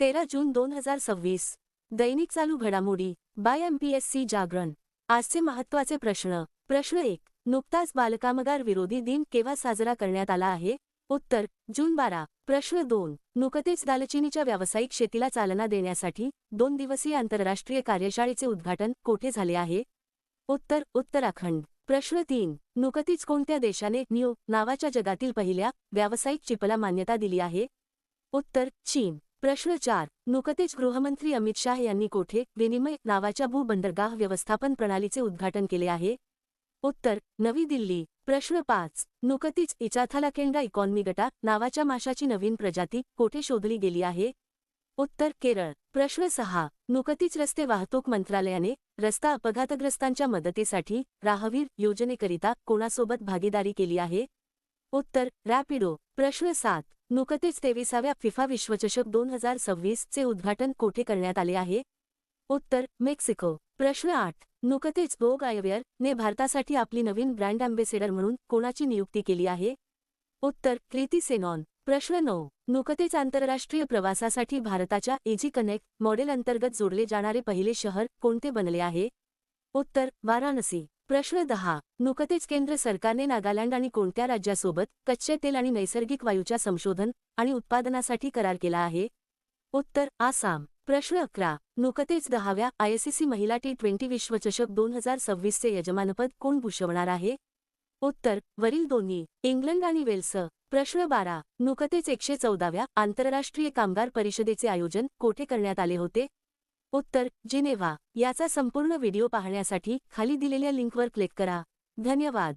13 जून 2026. दैनिक चालू घडामोडी bye MPSC जागरण. आजचे महत्त्वाचे प्रश्न. प्रश्न 1. नुकताच बालकामगार विरोधी दिन केव्हा साजरा करण्यात आला आहे? उत्तर जून 12. प्रश्न 2. नुकतेच दालचिनीच्या व्यावसायिक शेतीला चालना देण्यासाठी 2 दिवसीय आंतरराष्ट्रीय कार्यशाळेचे उद्घाटन कोठे झाले आहे? उत्तर उत्तराखंड. प्रश्न 3. नुकतीच कोणत्या देशाने न्यू नावाच्या जगातील पहिल्या व्यावसायिक चिपला मान्यता दिली आहे? उत्तर चीन. प्रश्न 4. नुकतेच गृहमंत्री अमित शाह यांनी कोठे विनिमय नावाच्या भूबंदरगाह व्यवस्थापन प्रणालीचे उद्घाटन केले आहे? उत्तर नवी दिल्ली. प्रश्न 5. नुकतीच इचाथालाकेंडा इकॉनॉमी गटा नावाच्या माशाची नवीन प्रजाती कोठे शोधली गेली आहे? उत्तर केरळ. प्रश्न 6. नुकतीच रस्ते वाहतूक मंत्रालयाने रस्ता अपघातग्रस्तांच्या मदतीसाठी राहवीर योजनेकरिता कोणासोबत भागीदारी केली आहे? उत्तर रॅपिडो. प्रश्न 7. नुकतेच 23व्या फिफा विश्वचषक 2026 चे उद्घाटन कोठे करण्यात आले आहे? उत्तर मेक्सिको. प्रश्न 8. नुकतेच बोग आयवेअर ने भारतासाठी आपली नवीन ब्रँड अँबेसेडर म्हणून कोणाची नियुक्ती केली आहे? उत्तर क्रिती सेनॉन. प्रश्न 9. नुकतेच आंतरराष्ट्रीय प्रवासासाठी भारताच्या एजी कनेक्ट मॉडेल अंतर्गत जोडले जाणारे पहिले शहर कोणते बनले आहे? उत्तर वाराणसी. प्रश्न 10. नुकतेच केंद्र सरकारने नागालँड आणि कोणत्या राज्यासोबत कच्चे तेल आणि नैसर्गिक वायूच्या संशोधन आणि उत्पादनासाठी करार केला आहे? उत्तर आसाम. प्रश्न 11. नुकतेच 10व्या ICC महिला T20 विश्वचषक 2026 चे यजमानपद कोण भूषवणार आहे? उत्तर वरील दोन्ही, इंग्लंड आणि वेल्स. प्रश्न 12. नुकतेच 114व्या आंतरराष्ट्रीय कामगार परिषदेचे आयोजन कोठे करण्यात आले होते? उत्तर जिनेव्हा. याचा संपूर्ण व्हिडिओ पाहण्यासाठी खाली दिलेल्या लिंकवर क्लिक करा. धन्यवाद.